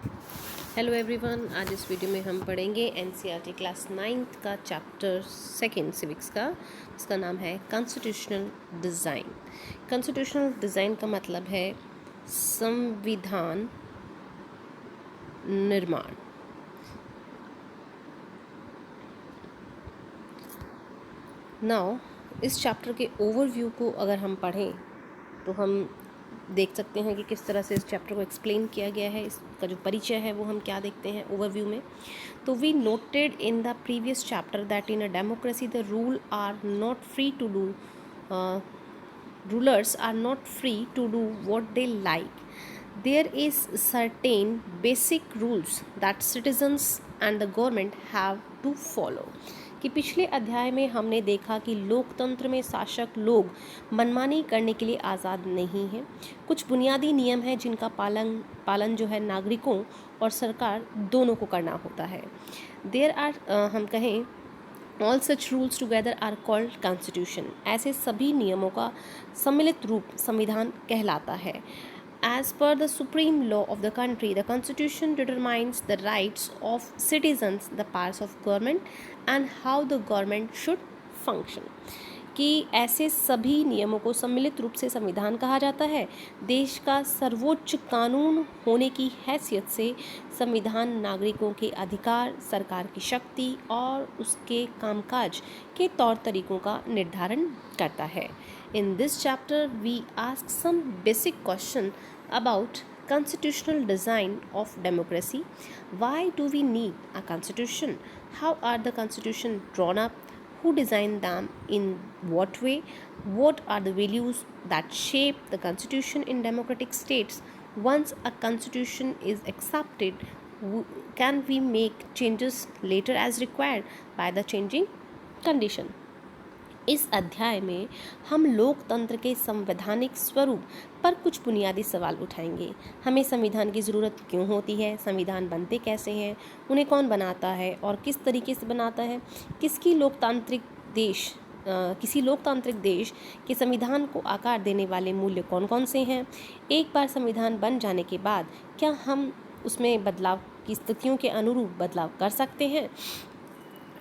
Hello everyone, आज इस video में हम पढ़ेंगे एनसीईआरटी क्लास 9th का चैप्टर 2 सिविक्स का, जिसका नाम है कॉन्स्टिट्यूशनल डिज़ाइन। कॉन्स्टिट्यूशनल डिज़ाइन का मतलब है संविधान निर्माण। नाउ इस चैप्टर के ओवरव्यू को अगर हम पढ़ें तो हम देख सकते हैं कि किस तरह से इस चैप्टर को एक्सप्लेन किया गया है। इसका जो परिचय है वो हम क्या देखते हैं ओवरव्यू में। तो we noted in the previous chapter that in a democracy the rulers are not free to do what they like. There is certain basic rules that citizens and the government have to follow. कि पिछले अध्याय में हमने देखा कि लोकतंत्र में शासक लोग मनमानी करने के लिए आज़ाद नहीं हैं। कुछ बुनियादी नियम हैं जिनका पालन जो है नागरिकों और सरकार दोनों को करना होता है। देयर आर हम कहें all such rules together are called constitution. ऐसे सभी नियमों का सम्मिलित रूप संविधान कहलाता है। As per the supreme law of the country, the constitution determines the rights of citizens, the powers of government, and how the government should function. कि ऐसे सभी नियमों को सम्मिलित रूप से संविधान कहा जाता है। देश का सर्वोच्च कानून होने की हैसियत से संविधान नागरिकों के अधिकार, सरकार की शक्ति और उसके कामकाज के तौर तरीकों का निर्धारण करता है। In this chapter, we ask some basic question about constitutional design of democracy. Why do we need a constitution? How are the constitution drawn up? Who designed them? In what way? What are the values that shape the constitution in democratic states? Once a constitution is accepted, can we make changes later as required by the changing condition? इस अध्याय में हम लोकतंत्र के संवैधानिक स्वरूप पर कुछ बुनियादी सवाल उठाएंगे। हमें संविधान की ज़रूरत क्यों होती है, संविधान बनते कैसे हैं, उन्हें कौन बनाता है और किस तरीके से बनाता है, किसी लोकतांत्रिक देश के संविधान को आकार देने वाले मूल्य कौन कौन से हैं, एक बार संविधान बन जाने के बाद क्या हम उसमें बदलाव की स्थितियों के अनुरूप बदलाव कर सकते हैं।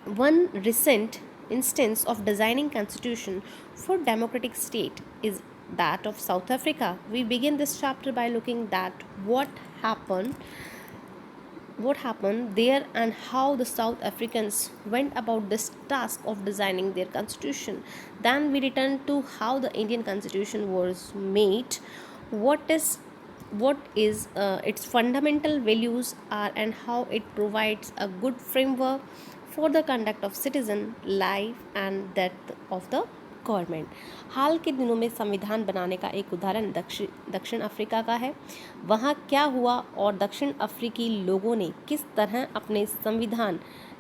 One recent instance of designing constitution for democratic state is that of South Africa. We begin this chapter by looking at what happened there and how the South Africans went about this task of designing their constitution. Then we return to how the Indian constitution was made, what is its fundamental values are, and how it provides a good framework for the conduct of citizen life and death of the government. हाल के दिनों में संविधान बनाने का एक उदाहरण दक्षिण अफ्रीका का है। वहाँ क्या हुआ और दक्षिण अफ्रीकी लोगों ने किस तरह अपने संविधान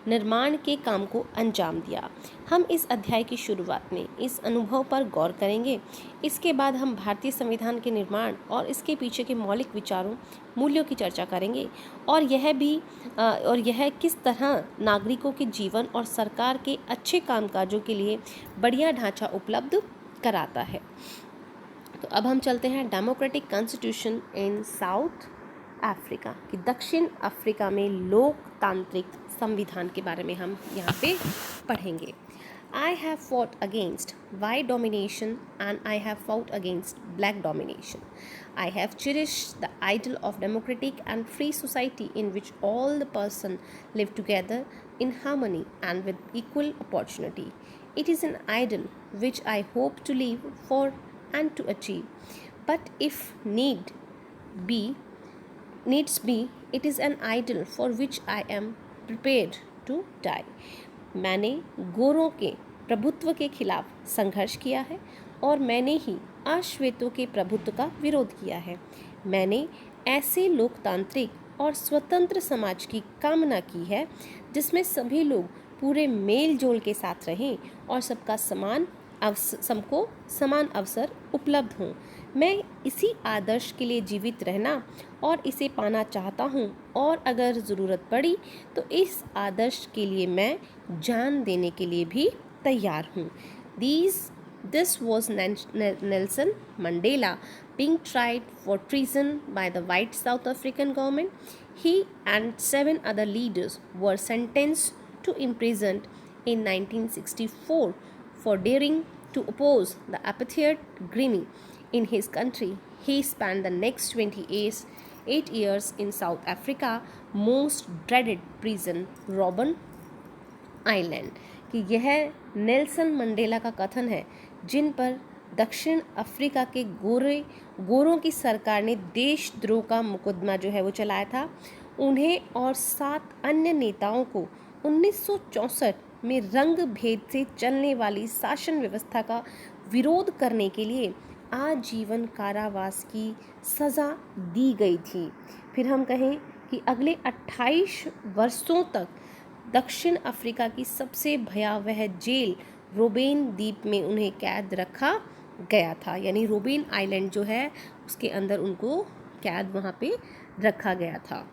निर्माण के काम को अंजाम दिया। हम इस अध्याय की शुरुआत में इस अनुभव पर गौर करेंगे। इसके बाद हम भारतीय संविधान के निर्माण और इसके पीछे के मौलिक विचारों, मूल्यों की चर्चा करेंगे और यह किस तरह नागरिकों के जीवन और सरकार के अच्छे कामकाजों के लिए बढ़िया ढांचा उपलब्ध कराता है। तो अब हम चलते हैं democratic constitution in south Africa कि दक्षिण अफ्रीका में लोकतांत्रिक संविधान के बारे में हम यहाँ पे पढ़ेंगे। I have fought against white domination and I have fought against black domination. I have cherished the ideal of democratic and free society in which all the persons live together in harmony and with equal opportunity. It is an ideal which I hope to live for and to achieve. But if needs be, it is an ideal for which I am prepared to die. मैंने गोरों के प्रभुत्व के खिलाफ संघर्ष किया है और मैंने ही अश्वेतों के प्रभुत्व का विरोध किया है। मैंने ऐसे लोकतांत्रिक और स्वतंत्र समाज की कामना की है जिसमें सभी लोग पूरे मेल जोल के साथ रहें और सबको समान अवसर उपलब्ध हों। मैं इसी आदर्श के लिए जीवित रहना और इसे पाना चाहता हूँ और अगर ज़रूरत पड़ी तो इस आदर्श के लिए मैं जान देने के लिए भी तैयार हूँ। This was Nelson Mandela being tried for treason by the white South African government. He and 7 other leaders were sentenced to imprisonment in 1964 for daring to oppose the apartheid regime in his country. He spent the next 8 years in South Africa, most dreaded prison, Robben island. कि यह Nelson Mandela का कथन है जिन पर दक्षिण Africa के गोरों की सरकार ने देशद्रोह का मुकदमा जो है वो चलाया था। उन्हें और 7 अन्य नेताओं को 1964 में रंग भेद से चलने वाली शासन व्यवस्था का विरोध करने के लिए आजीवन कारावास की सज़ा दी गई थी। फिर हम कहें कि अगले 28 वर्षों तक दक्षिण अफ्रीका की सबसे भयावह जेल रोबेन द्वीप में उन्हें कैद रखा गया था। यानी रोबेन आइलैंड जो है उसके अंदर उनको कैद वहाँ पे रखा गया था।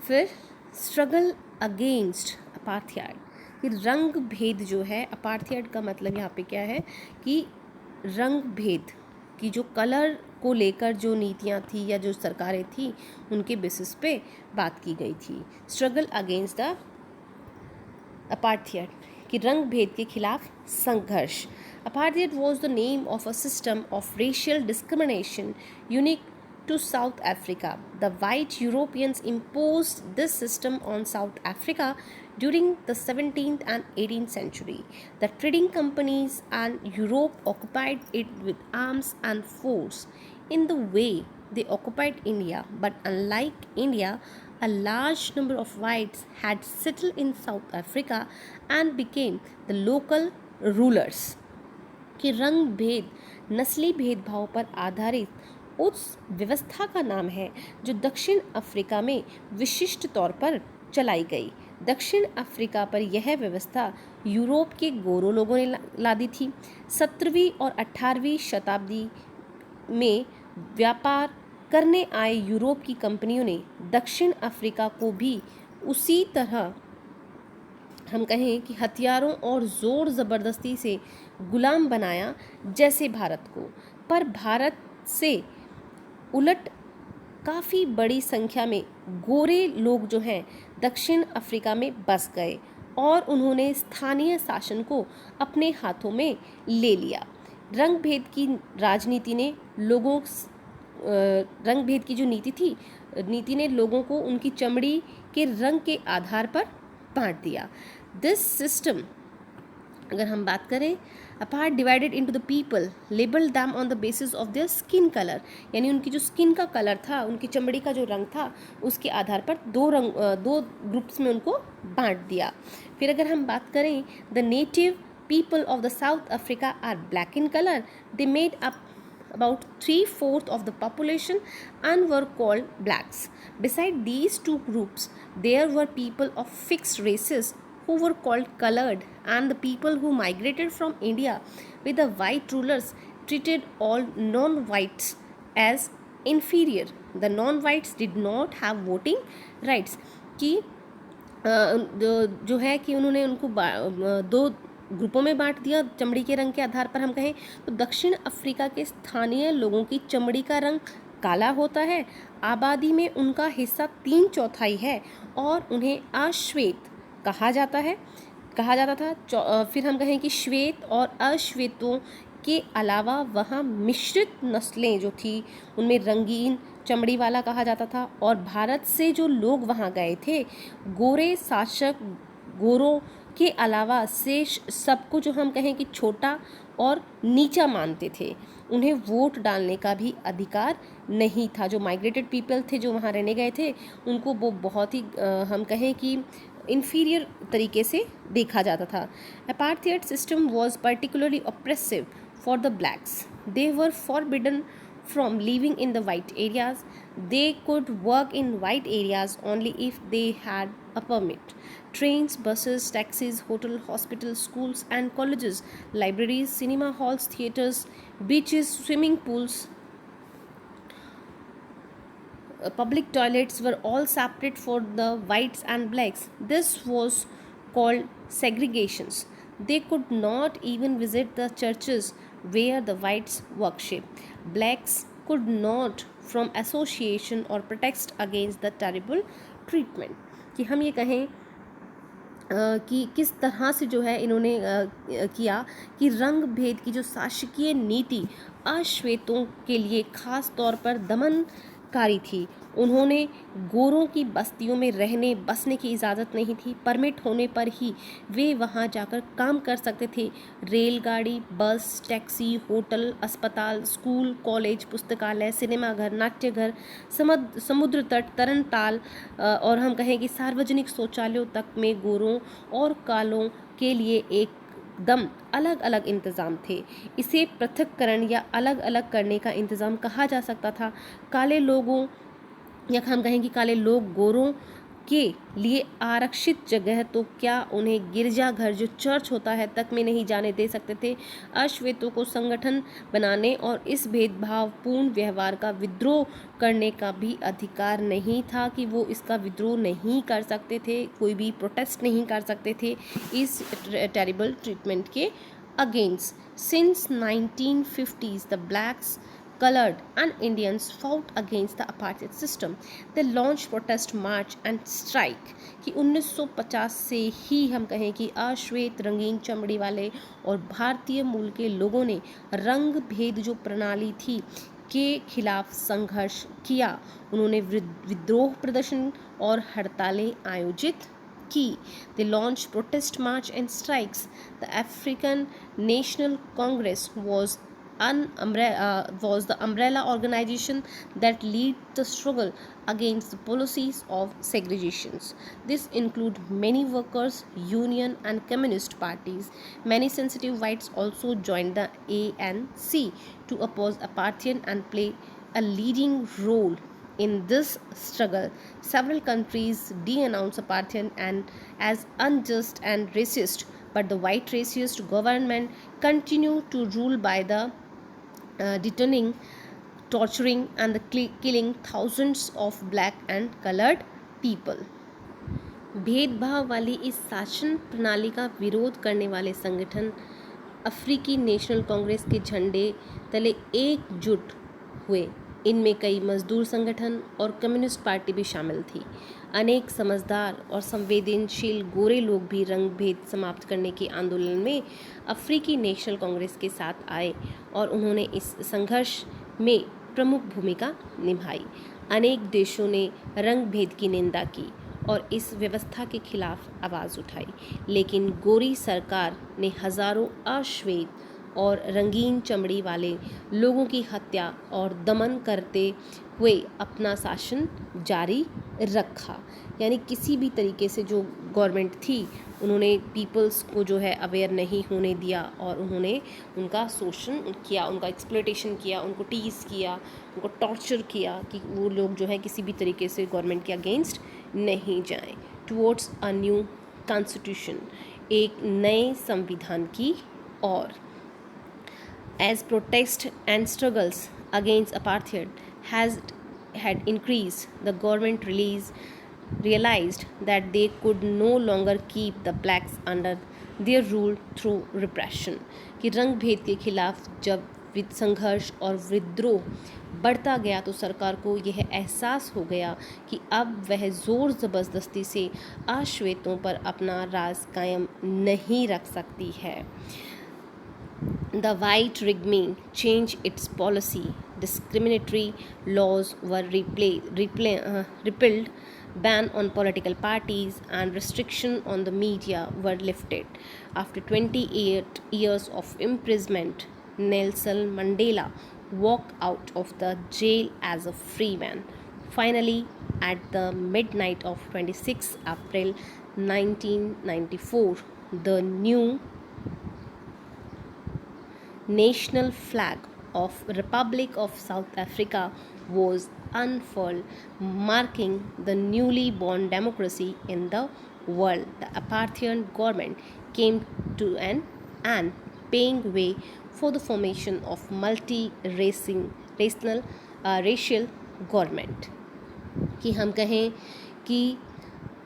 फिर स्ट्रगल अगेंस्ट अपार्थाइड, कि रंग भेद जो है, अपार्थाइड का मतलब यहाँ पे क्या है कि रंग भेद की जो कलर को लेकर जो नीतियाँ थी या जो सरकारें थी उनके बेसिस पे बात की गई थी। स्ट्रगल अगेंस्ट द अपार्थाइड, कि रंग भेद के खिलाफ संघर्ष। Apartheid was the name of a system of racial discrimination unique to South Africa. The white Europeans imposed this system on South Africa during the 17th and 18th century. The trading companies and Europe occupied it with arms and force in the way they occupied India. But unlike India, a large number of whites had settled in South Africa and became the local rulers. कि रंग भेद नस्ली भेदभाव पर आधारित उस व्यवस्था का नाम है जो दक्षिण अफ्रीका में विशिष्ट तौर पर चलाई गई। दक्षिण अफ्रीका पर यह व्यवस्था यूरोप के गोरों लोगों ने लादी थी। 17वीं और 18वीं शताब्दी में व्यापार करने आए यूरोप की कंपनियों ने दक्षिण अफ्रीका को भी उसी तरह हम कहें कि हथियारों और ज़ोर ज़बरदस्ती से गुलाम बनाया जैसे भारत को। पर भारत से उलट काफ़ी बड़ी संख्या में गोरे लोग जो हैं दक्षिण अफ्रीका में बस गए और उन्होंने स्थानीय शासन को अपने हाथों में ले लिया। रंग भेद की राजनीति ने रंग भेद की जो नीति ने लोगों को उनकी चमड़ी के रंग के आधार पर बांट दिया। दिस सिस्टम, अगर हम बात करें, apart divided into the people, labelled them on the basis of their skin colour, यानी उनकी जो स्किन का कलर था, उनकी चमड़ी का जो रंग था, उसके आधार पर दो ग्रुप्स में उनको बांट दिया। फिर अगर हम बात करें, the native people of the South Africa are black in colour, they made up about 3/4 of the population and were called blacks. Beside these two groups, there were people of fixed races who were called colored, and the people who migrated from India with the white rulers treated all non-whites as inferior. The non-whites did not have voting rights. कि जो है कि उन्होंने उनको दो ग्रुपों में बांट दिया चमड़ी के रंग के आधार पर। हम कहें तो दक्षिण अफ्रीका के स्थानीय लोगों की चमड़ी का रंग काला होता है, आबादी में उनका हिस्सा 3/4 है और उन्हें अश्वेत कहा जाता था। फिर हम कहें कि श्वेत और अश्वेतों के अलावा वहाँ मिश्रित नस्लें जो थी उनमें रंगीन चमड़ी वाला कहा जाता था। और भारत से जो लोग वहाँ गए थे, गोरे शासक गोरों के अलावा शेष सबको जो हम कहें कि छोटा और नीचा मानते थे। उन्हें वोट डालने का भी अधिकार नहीं था। जो माइग्रेटेड पीपल थे जो वहाँ रहने गए थे, उनको वो बहुत ही हम कहें कि इन्फीरियर तरीके से देखा जाता था। Apartheid system was particularly oppressive for the blacks. They were forbidden from living in the white areas. They could work in white areas only if they had a permit. Trains, buses, taxis, hotel, hospitals, schools and colleges, libraries, cinema halls, theaters, beaches, swimming pools, public toilets were all separate for the whites and blacks. This was called segregations. They could not even visit the churches where the whites worship. Blacks could not from association or protest against the terrible treatment. कि हम ये कहें कि किस तरह से जो है इन्होंने किया कि रंग भेद की जो शासकीय नीति अश्वेतों के लिए खास तौर पर दमनकारी थी। उन्होंने गोरों की बस्तियों में रहने बसने की इजाज़त नहीं थी। परमिट होने पर ही वे वहां जाकर काम कर सकते थे। रेलगाड़ी, बस, टैक्सी, होटल, अस्पताल, स्कूल, कॉलेज, पुस्तकालय, सिनेमाघर, नाट्यघर, समुद्र तट, तरणताल और हम कहें कि सार्वजनिक शौचालयों तक में गोरों और कालों के लिए एकदम अलग अलग इंतज़ाम थे। इसे पृथक्करण या अलग अलग करने का इंतज़ाम कहा जा सकता था। काले लोगों या हम कहें कि काले लोग गोरों के लिए आरक्षित जगह तो क्या उन्हें गिरजाघर जो चर्च होता है तक में नहीं जाने दे सकते थे। अश्वेतों को संगठन बनाने और इस भेदभावपूर्ण व्यवहार का विद्रोह करने का भी अधिकार नहीं था कि वो इसका विद्रोह नहीं कर सकते थे, कोई भी प्रोटेस्ट नहीं कर सकते थे इस टेरिबल ट्रीटमेंट के against. Since 1950s the blacks, colored and Indians fought against the apartheid system. They launched protest march and strike कि 1950 से ही हम कहें कि अश्वेत, रंगीन चमड़ी वाले और भारतीय मूल के लोगों ने रंग भेद जो प्रणाली थी के खिलाफ संघर्ष किया। उन्होंने विद्रोह प्रदर्शन और हड़तालें आयोजित की। They launched protest march and strikes. The African National Congress was the umbrella organization that led the struggle against the policies of segregations. This include many workers, union and communist parties. Many sensitive whites also joined the ANC to oppose apartheid and play a leading role in this struggle. Several countries denounced apartheid and as unjust and racist, but the white racist government continued to rule by the detaining, torturing and the killing thousands of black and colored people. भेदभाव वाली इस शासन प्रणाली का विरोध करने वाले संगठन अफ्रीकी नेशनल कांग्रेस के झंडे तले एकजुट हुए। इनमें कई मजदूर संगठन और कम्युनिस्ट पार्टी भी शामिल थी। अनेक समझदार और संवेदनशील गोरे लोग भी रंग भेद समाप्त करने के आंदोलन में अफ्रीकी नेशनल कांग्रेस के साथ आए और उन्होंने इस संघर्ष में प्रमुख भूमिका निभाई। अनेक देशों ने रंग भेद की निंदा की और इस व्यवस्था के खिलाफ आवाज़ उठाई, लेकिन गोरी सरकार ने हजारों अश्वेत और रंगीन चमड़ी वाले लोगों की हत्या और दमन करते हुए अपना शासन जारी रखा। यानी किसी भी तरीके से जो गवर्नमेंट थी उन्होंने पीपल्स को जो है अवेयर नहीं होने दिया और उन्होंने उनका शोषण किया, उनका एक्सप्लॉयटेशन किया, उनको टीज़ किया, उनको टॉर्चर किया कि वो लोग जो है किसी भी तरीके से गवर्नमेंट के अगेंस्ट नहीं जाएं। टुवर्ड्स अ न्यू कॉन्स्टिट्यूशन, एक नए संविधान की ओर। As protests and struggles against apartheid had increased, the government realized that they could no longer keep the blacks under their rule through repression. कि रंग भेद के खिलाफ जब संघर्ष और विद्रोह बढ़ता गया तो सरकार को यह एहसास हो गया कि अब वह ज़ोर ज़बरदस्ती से अश्वेतों पर अपना राज कायम नहीं रख सकती है। The white regime changed its policy. Discriminatory laws were repealed, ban on political parties and restriction on the media were lifted. After 28 years of imprisonment, Nelson Mandela walked out of the jail as a free man. Finally, at the midnight of 26 April 1994, the new national flag of Republic of South Africa was unfurled, marking the newly born democracy in the world. The apartheid government came to an end, paving way for the formation of racial government. कि हम कहें कि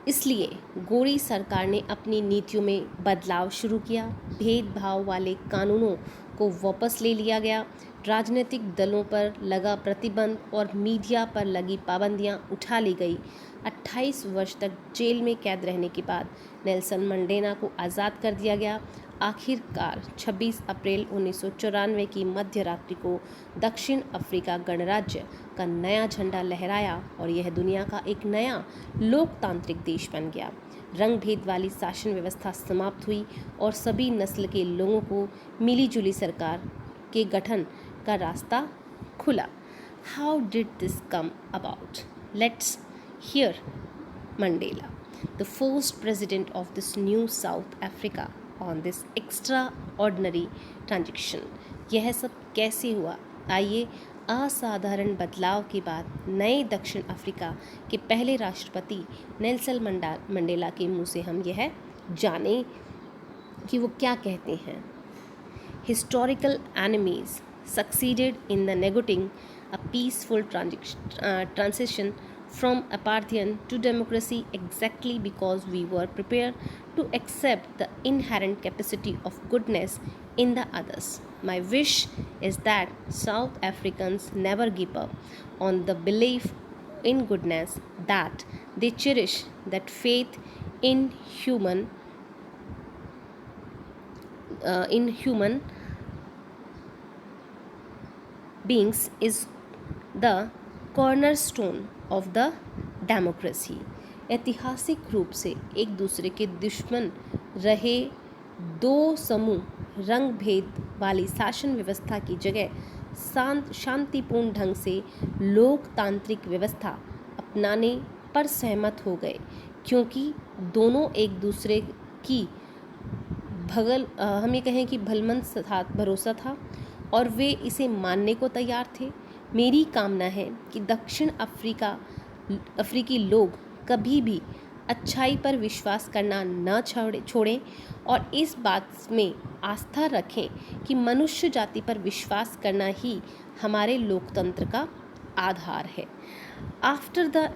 इसलिए गोरी सरकार ने अपनी नीतियों में बदलाव शुरू किया, भेदभाव वाले कानूनों को वापस ले लिया गया, राजनीतिक दलों पर लगा प्रतिबंध और मीडिया पर लगी पाबंदियां उठा ली गई। 28 वर्ष तक जेल में कैद रहने के बाद नेल्सन मंडेला को आज़ाद कर दिया गया। आखिरकार 26 अप्रैल 1994 की मध्य रात्रि को दक्षिण अफ्रीका गणराज्य का नया झंडा लहराया और यह दुनिया का एक नया लोकतांत्रिक देश बन गया। रंग भेद वाली शासन व्यवस्था समाप्त हुई और सभी नस्ल के लोगों को मिलीजुली सरकार के गठन का रास्ता खुला। How did this come about? Let's hear Mandela, the first president of this new South Africa, on this extraordinary transition. यह सब कैसे हुआ? आइए असाधारण बदलाव के बाद नए दक्षिण अफ्रीका के पहले राष्ट्रपति नेल्सन मंडेला के मुंह से हम यह जानें कि वो क्या कहते हैं। Historical enemies succeeded in the negotiating a peaceful transition from apartheid to democracy exactly because we were prepared to accept the inherent capacity of goodness in the others. My wish is that South Africans never give up on the belief in goodness, that they cherish that faith in human beings is the cornerstone of the democracy. ऐतिहासिक रूप से एक दूसरे के दुश्मन रहे दो समूह रंग भेद वाली शासन व्यवस्था की जगह शांतिपूर्ण ढंग से लोकतांत्रिक व्यवस्था अपनाने पर सहमत हो गए, क्योंकि दोनों एक दूसरे की हम ये कहें कि भलमंद भरोसा था और वे इसे मानने को तैयार थे। मेरी कामना है कि दक्षिण अफ्रीकी लोग कभी भी अच्छाई पर विश्वास करना न छोड़ें और इस बात में आस्था रखें कि मनुष्य जाति पर विश्वास करना ही हमारे लोकतंत्र का आधार है। After the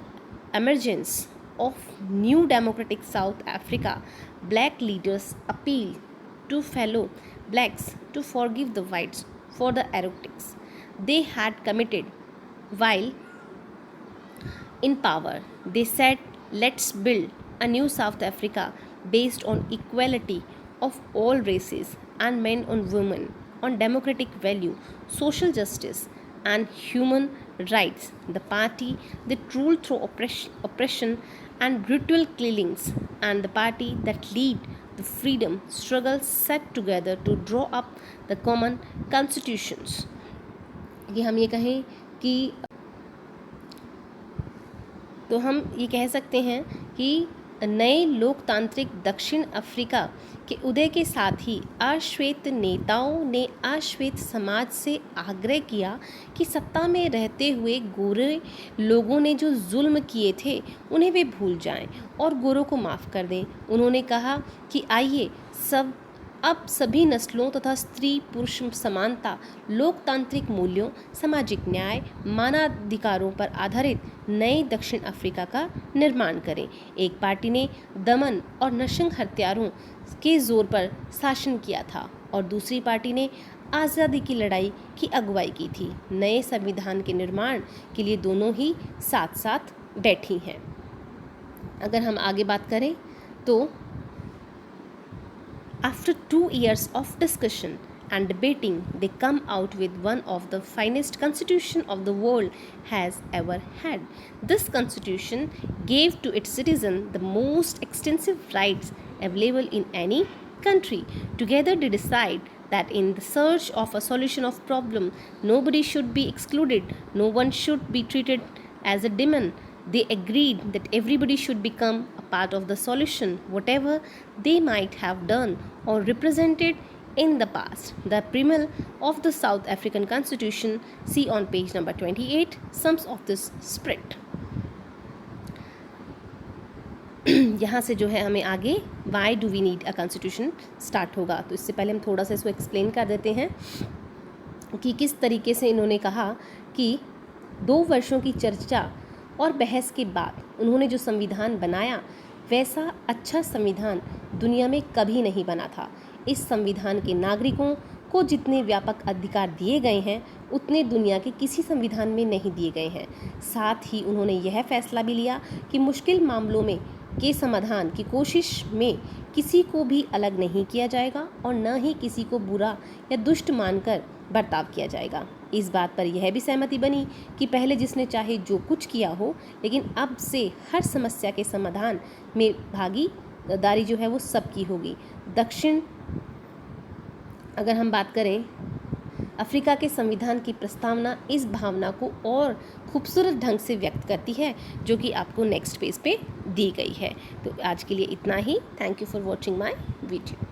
emergence of new democratic South Africa, black leaders appealed to fellow blacks to forgive the whites for the erratics they had committed while in power. They said, let's build a new South Africa based on equality of all races and men and women, on democratic value, social justice and human rights. The party that ruled through oppression and brutal killings, and the party that lead the freedom struggle set together to draw up the common constitutions. कि हम ये कहें कि तो हम ये कह सकते हैं कि नए लोकतांत्रिक दक्षिण अफ्रीका के उदय के साथ ही अश्वेत नेताओं ने अश्वेत समाज से आग्रह किया कि सत्ता में रहते हुए गोरे लोगों ने जो जुल्म किए थे उन्हें वे भूल जाएं और गोरों को माफ़ कर दें। उन्होंने कहा कि आइए अब सभी नस्लों तथा स्त्री पुरुष समानता, लोकतांत्रिक मूल्यों, सामाजिक न्याय, मानवाधिकारों पर आधारित नए दक्षिण अफ्रीका का निर्माण करें। एक पार्टी ने दमन और नरसंहार हत्यारों के जोर पर शासन किया था और दूसरी पार्टी ने आज़ादी की लड़ाई की अगुवाई की थी। नए संविधान के निर्माण के लिए दोनों ही साथ साथ बैठी हैं। अगर हम आगे बात करें तो after 2 years of discussion and debating, they come out with one of the finest constitution of the world has ever had. This constitution gave to its citizens the most extensive rights available in any country. Together they decide that in the search of a solution of problem, nobody should be excluded, no one should be treated as a demon. They agreed that everybody should become a part of the solution, whatever they might have done or represented in the past. The preamble of the South African Constitution, see on page number 28, sums of this spirit. यहाँ से जो है हमें आगे why do we need a constitution start होगा। तो इससे पहले हम थोड़ा सा इसको एक्सप्लेन कर देते हैं कि किस तरीके से इन्होंने कहा कि 2 वर्षों की चर्चा और बहस के बाद उन्होंने जो संविधान बनाया वैसा अच्छा संविधान दुनिया में कभी नहीं बना था। इस संविधान के नागरिकों को जितने व्यापक अधिकार दिए गए हैं उतने दुनिया के किसी संविधान में नहीं दिए गए हैं। साथ ही उन्होंने यह फैसला भी लिया कि मुश्किल मामलों में के समाधान की कोशिश में किसी को भी अलग नहीं किया जाएगा और न ही किसी को बुरा या दुष्ट मानकर बर्ताव किया जाएगा। इस बात पर यह भी सहमति बनी कि पहले जिसने चाहे जो कुछ किया हो, लेकिन अब से हर समस्या के समाधान में भागीदारी जो है वो सबकी होगी। दक्षिण अगर हम बात करें अफ्रीका के संविधान की प्रस्तावना इस भावना को और खूबसूरत ढंग से व्यक्त करती है, जो कि आपको नेक्स्ट पेज पे दी गई है। तो आज के लिए इतना ही। Thank you for watching my video.